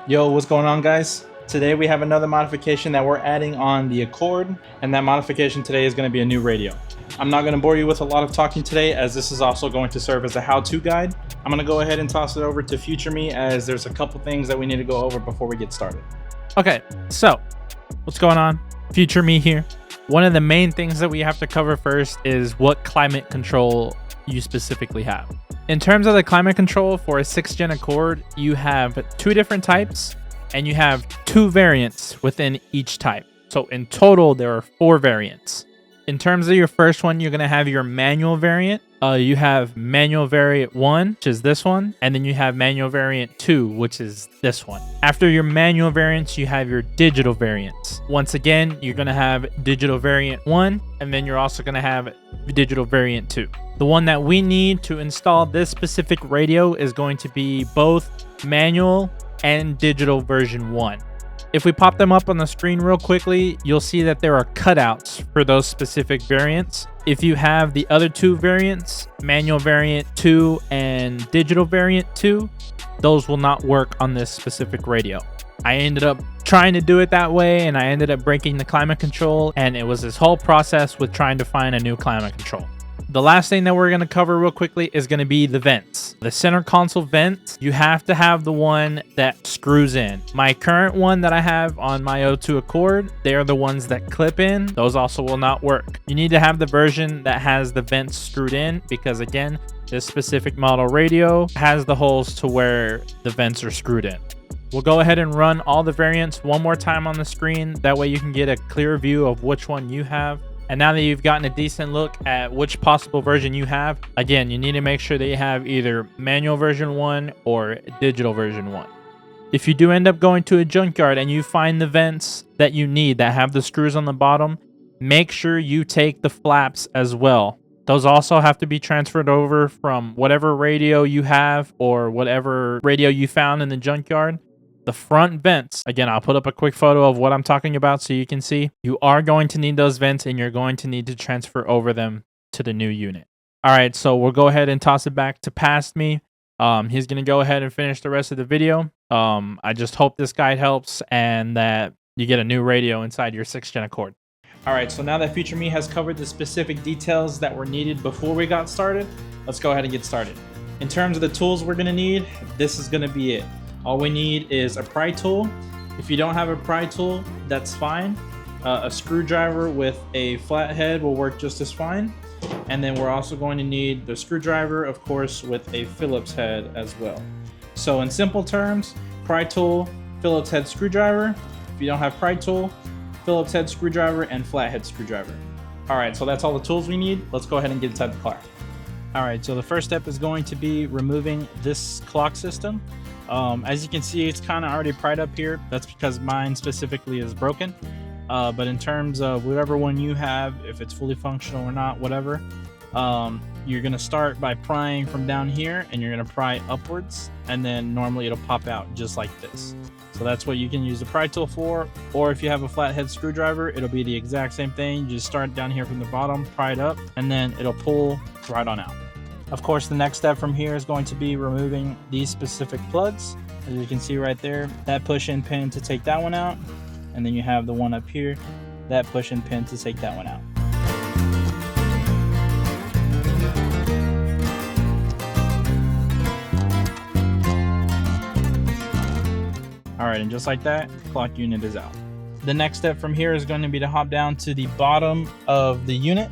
Yo, what's going on, guys? Today we have another modification that we're adding on the Accord, and that modification today is going to be a new radio. I'm not going to bore you with a lot of talking today, as this is also going to serve as a how-to guide. I'm going to go ahead and toss it over to Future Me, as there's a couple things that we need to go over before we get started. Okay, so what's going on? Future Me here. One of the main things that we have to cover first is what climate control you specifically have. In terms of the climate control for a 6th gen Accord, you have 2 different types and you have 2 variants within each type. So in total, there are 4 variants. In terms of your first one, you're going to have your manual variant. You have manual variant 1, which is this one, and then you have manual variant 2, which is this one. After your manual variants, you have your digital variants. Once again, you're going to have digital variant 1, and then you're also going to have digital variant 2. The one that we need to install this specific radio is going to be both manual and digital version 1. If we pop them up on the screen real quickly, you'll see that there are cutouts for those specific variants. If you have the other 2 variants, manual variant 2 and digital variant 2, those will not work on this specific radio. I ended up trying to do it that way, and I ended up breaking the climate control, and it was this whole process with trying to find a new climate control. The last thing that we're going to cover real quickly is going to be the vents. The center console vents, you have to have the one that screws in. My current one that I have on my O2 Accord, they are the ones that clip in. Those also will not work. You need to have the version that has the vents screwed in because, again, this specific model radio has the holes to where the vents are screwed in. We'll go ahead and run all the variants one more time on the screen. That way you can get a clear view of which one you have. And now that you've gotten a decent look at which possible version you have, again, you need to make sure that you have either manual version 1 or digital version 1. If you do end up going to a junkyard and you find the vents that you need that have the screws on the bottom, make sure you take the flaps as well. Those also have to be transferred over from whatever radio you have or whatever radio you found in the junkyard. The front vents, again, I'll put up a quick photo of what I'm talking about so you can see. You are going to need those vents and you're going to need to transfer over them to the new unit. All right, so we'll go ahead and toss it back to Past Me. He's going to go ahead and finish the rest of the video. I just hope this guide helps and that you get a new radio inside your 6th gen Accord. All right, so now that Future Me has covered the specific details that were needed before we got started, let's go ahead and get started. In terms of the tools we're going to need, this is going to be it. All we need is a pry tool. If you don't have a pry tool, that's fine. A screwdriver with a flat head will work just as fine. And then we're also going to need the screwdriver, of course, with a Phillips head as well. So in simple terms, pry tool, Phillips head screwdriver. If you don't have pry tool, Phillips head screwdriver and flathead screwdriver. All right, so that's all the tools we need. Let's go ahead and get inside the car. All right, so the first step is going to be removing this clock system. As you can see, it's kind of already pried up here. That's because mine specifically is broken. But in terms of whatever one you have, if it's fully functional or not, whatever, you're going to start by prying from down here and you're going to pry upwards. And then normally it'll pop out just like this. So that's what you can use the pry tool for. Or if you have a flathead screwdriver, it'll be the exact same thing. You just start down here from the bottom, pry it up, and then it'll pull right on out. Of course, the next step from here is going to be removing these specific plugs. As you can see right there, that push-in pin to take that one out. And then you have the one up here, that push-in pin to take that one out. All right, and just like that, clock unit is out. The next step from here is going to be to hop down to the bottom of the unit.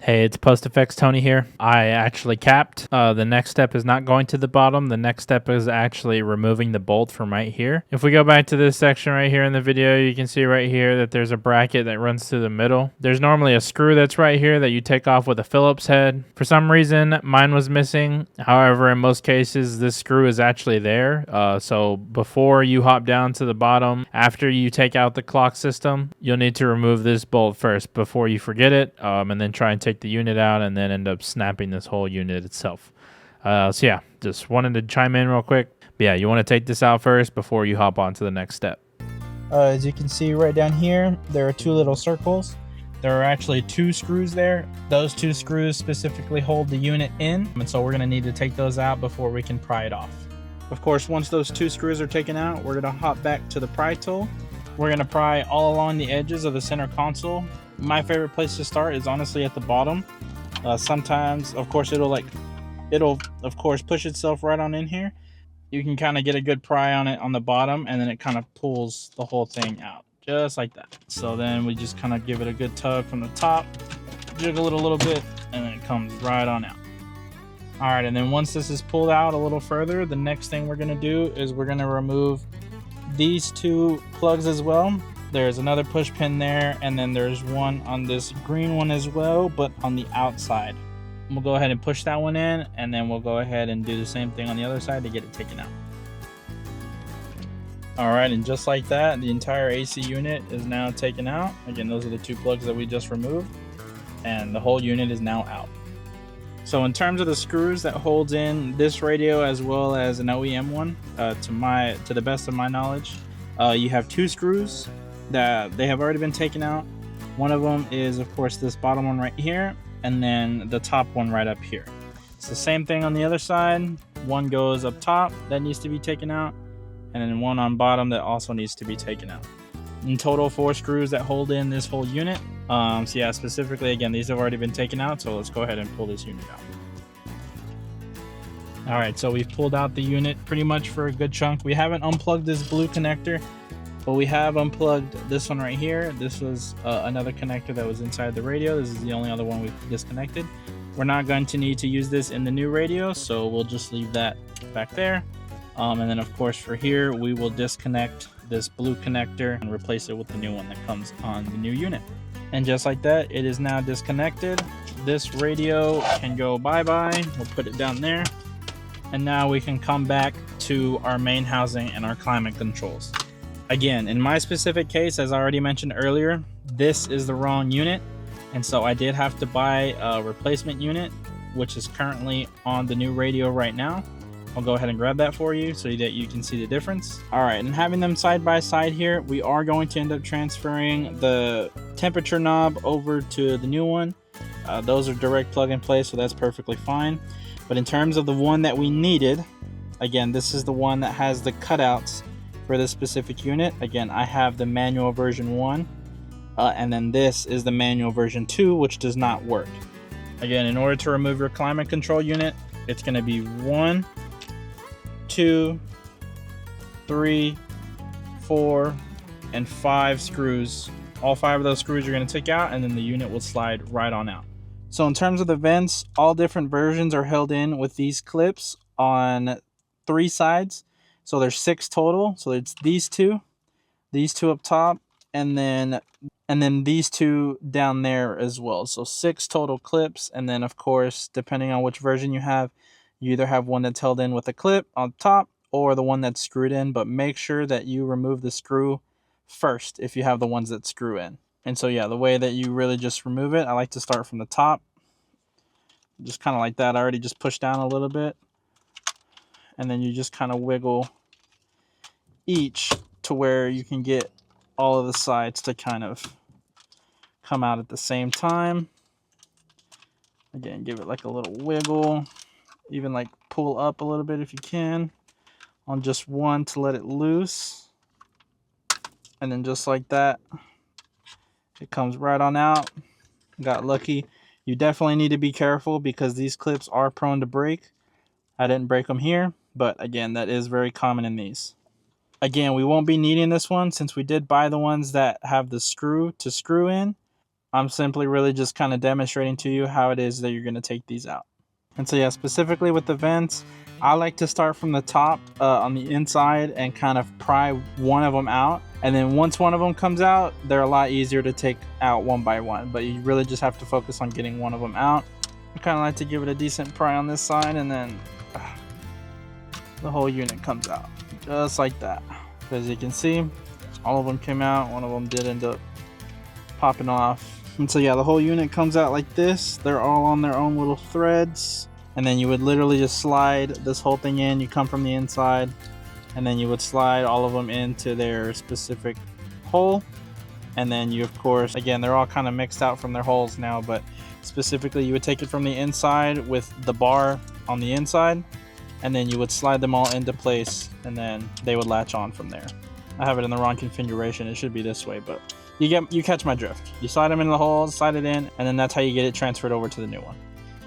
Hey, it's Post Effects Tony here. I actually capped. The next step is not going to the bottom. The next step is actually removing the bolt from right here. If we go back to this section right here in the video, you can see right here that there's a bracket that runs through the middle. There's normally a screw that's right here that you take off with a Phillips head. For some reason, mine was missing. However, in most cases, this screw is actually there. So before you hop down to the bottom, after you take out the clock system, you'll need to remove this bolt first before you forget it, and then try and take the unit out and then end up snapping this whole unit itself. So yeah, just wanted to chime in real quick. But yeah, you want to take this out first before you hop on to the next step. As you can see right down here, there are 2 little circles. There are actually 2 screws there. Those 2 screws specifically hold the unit in, and so we're going to need to take those out before we can pry it off. Of course, once those 2 screws are taken out, we're going to hop back to the pry tool. We're going to pry all along the edges of the center console. My favorite place to start is honestly at the bottom. Sometimes, of course, it'll of course push itself right on in here. You can kind of get a good pry on it on the bottom, and then it kind of pulls the whole thing out, just like that. So then we just kind of give it a good tug from the top, jiggle it a little bit, and then it comes right on out. All right, and then once this is pulled out a little further, the next thing we're gonna do is we're gonna remove these 2 plugs as well. There's another push pin there, and then there's one on this green one as well, but on the outside. We'll go ahead and push that one in, and then we'll go ahead and do the same thing on the other side to get it taken out. All right, and just like that, the entire AC unit is now taken out. Again, those are the 2 plugs that we just removed, and the whole unit is now out. So in terms of the screws that holds in this radio as well as an OEM one, to the best of my knowledge, you have 2 screws that they have already been taken out. One of them is, of course, this bottom one right here, and then the top one right up here. It's the same thing on the other side. One goes up top that needs to be taken out, and then one on bottom that also needs to be taken out. In total, 4 screws that hold in this whole unit. So yeah, specifically, again, these have already been taken out, so let's go ahead and pull this unit out. All right, so we've pulled out the unit pretty much for a good chunk. We haven't unplugged this blue connector, but we have unplugged this one right here. This was another connector that was inside the radio. This is the only other one we've disconnected. We're not going to need to use this in the new radio, so we'll just leave that back there. And then of course for here, we will disconnect this blue connector and replace it with the new one that comes on the new unit. And just like that, it is now disconnected. This radio can go bye-bye. We'll put it down there. And now we can come back to our main housing and our climate controls. Again, in my specific case, as I already mentioned earlier, this is the wrong unit. And so I did have to buy a replacement unit, which is currently on the new radio right now. I'll go ahead and grab that for you so that you can see the difference. All right, and having them side by side here, we are going to end up transferring the temperature knob over to the new one. Those are direct plug and play, so that's perfectly fine. But in terms of the one that we needed, again, this is the one that has the cutouts for this specific unit. Again, I have the manual version 1, and then this is the manual version 2, which does not work. Again, in order to remove your climate control unit, it's going to be 1, 2, 3, 4, and 5 screws. All 5 of those screws you're going to take out, and then the unit will slide right on out. So in terms of the vents, all different versions are held in with these clips on 3 sides. So there's 6 total. So it's these two up top, and then these 2 down there as well. So 6 total clips, and then of course, depending on which version you have, you either have one that's held in with a clip on top or the one that's screwed in, but make sure that you remove the screw first if you have the ones that screw in. And so yeah, the way that you really just remove it, I like to start from the top. Just kind of like that. I already just pushed down a little bit. And then you just kind of wiggle each to where you can get all of the sides to kind of come out at the same time. Again, give it like a little wiggle. Even like pull up a little bit if you can on just one to let it loose. And then just like that, it comes right on out. Got lucky. You definitely need to be careful because these clips are prone to break. I didn't break them here, but again, that is very common in these. Again, we won't be needing this one since we did buy the ones that have the screw to screw in. I'm simply really just kind of demonstrating to you how it is that you're going to take these out. And so yeah, specifically with the vents, I like to start from the top on the inside and kind of pry one of them out. And then once one of them comes out, they're a lot easier to take out one by one. But you really just have to focus on getting one of them out. I kind of like to give it a decent pry on this side, and then the whole unit comes out. Just like that. As you can see, all of them came out. One of them did end up popping off. And so yeah, the whole unit comes out like this. They're all on their own little threads. And then you would literally just slide this whole thing in. You come from the inside, and then you would slide all of them into their specific hole. And then you, of course, again, they're all kind of mixed out from their holes now, but specifically you would take it from the inside with the bar on the inside, and then you would slide them all into place, and then they would latch on from there. I have it in the wrong configuration. It should be this way, but you catch my drift. You slide them in the hole, slide it in, and then that's how you get it transferred over to the new one.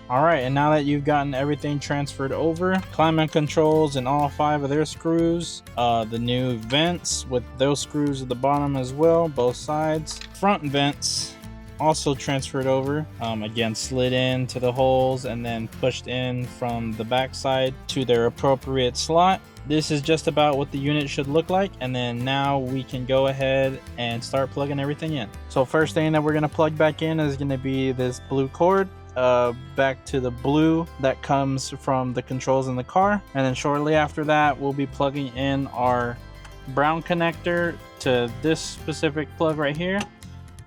All right, and now that you've gotten everything transferred over, climate controls and all 5 of their screws, the new vents with those screws at the bottom as well, both sides, front vents also transferred over, again slid into the holes and then pushed in from the back side to their appropriate slot. This is just about what the unit should look like, and then now we can go ahead and start plugging everything in. So first thing that we're going to plug back in is going to be this blue cord back to the blue that comes from the controls in the car, and then shortly after that we'll be plugging in our brown connector to this specific plug right here,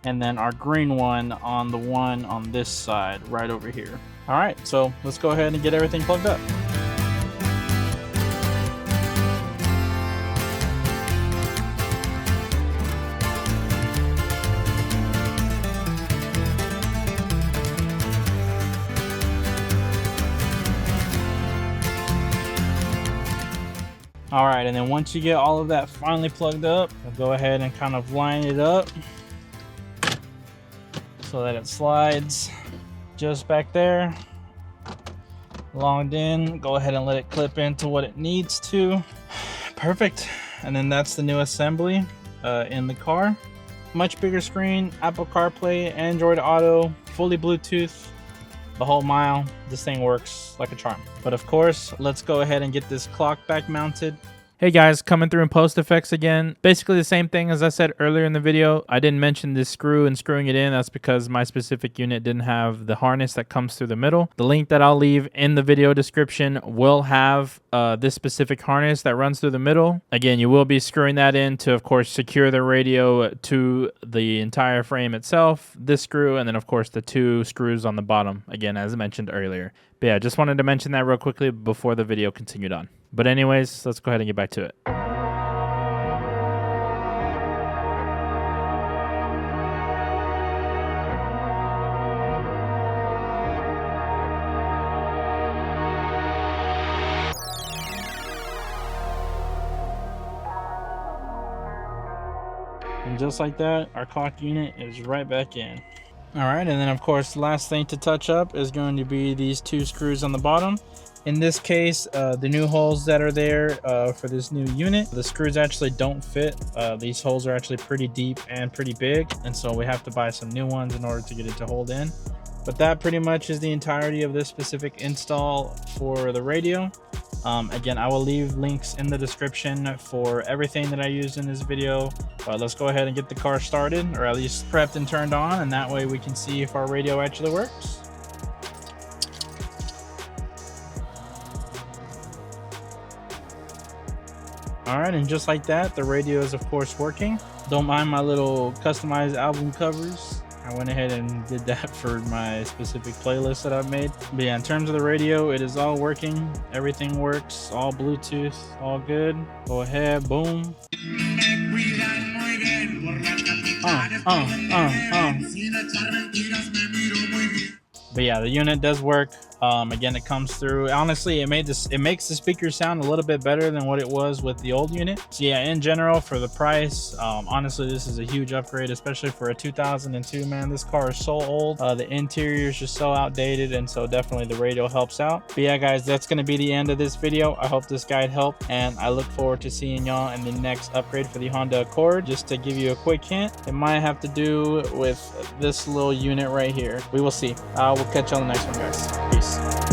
and then our green one on this side right over here. All right, so let's go ahead and get everything plugged up. All right, and then once you get all of that finally plugged up, we'll go ahead and kind of line it up so that it slides just back there, logged in. Go ahead and let it clip into what it needs to. Perfect. And then that's the new assembly in the car. Much bigger screen, Apple CarPlay, Android Auto, fully Bluetooth, the whole mile. This thing works like a charm. But of course, let's go ahead and get this clock back mounted. Hey guys, coming through in post effects again. Basically the same thing as I said earlier in the video. I didn't mention this screw and screwing it in. That's because my specific unit didn't have the harness that comes through the middle. The link that I'll leave in the video description will have this specific harness that runs through the middle. Again, you will be screwing that in to, of course, secure the radio to the entire frame itself, this screw, and then of course the 2 screws on the bottom, again, as I mentioned earlier. But yeah, just wanted to mention that real quickly before the video continued on. But anyways, let's go ahead and get back to it. And just like that, our clock unit is right back in. All right, and then of course, last thing to touch up is going to be these 2 screws on the bottom. In this case, the new holes that are there for this new unit, the screws actually don't fit. These holes are actually pretty deep and pretty big, and so we have to buy some new ones in order to get it to hold in. But that pretty much is the entirety of this specific install for the radio. Again, I will leave links in the description for everything that I used in this video. But let's go ahead and get the car started, or at least prepped and turned on, and that way we can see if our radio actually works. All right, and just like that, the radio is of course working. Don't mind my little customized album covers. I went ahead and did that for my specific playlist that I've made. But yeah, in terms of the radio, it is all working. Everything works, all Bluetooth, all good. Go ahead, boom. But yeah, the unit does work. Again, it comes through. Honestly, it makes the speaker sound a little bit better than what it was with the old unit. So yeah, in general, for the price, honestly, this is a huge upgrade, especially for a 2002. Man, this car is so old. The interior is just so outdated, and so definitely the radio helps out. But yeah, guys, that's gonna be the end of this video. I hope this guide helped, and I look forward to seeing y'all in the next upgrade for the Honda Accord. Just to give you a quick hint, it might have to do with this little unit right here. We will see. We'll catch you on the next one, guys. Peace.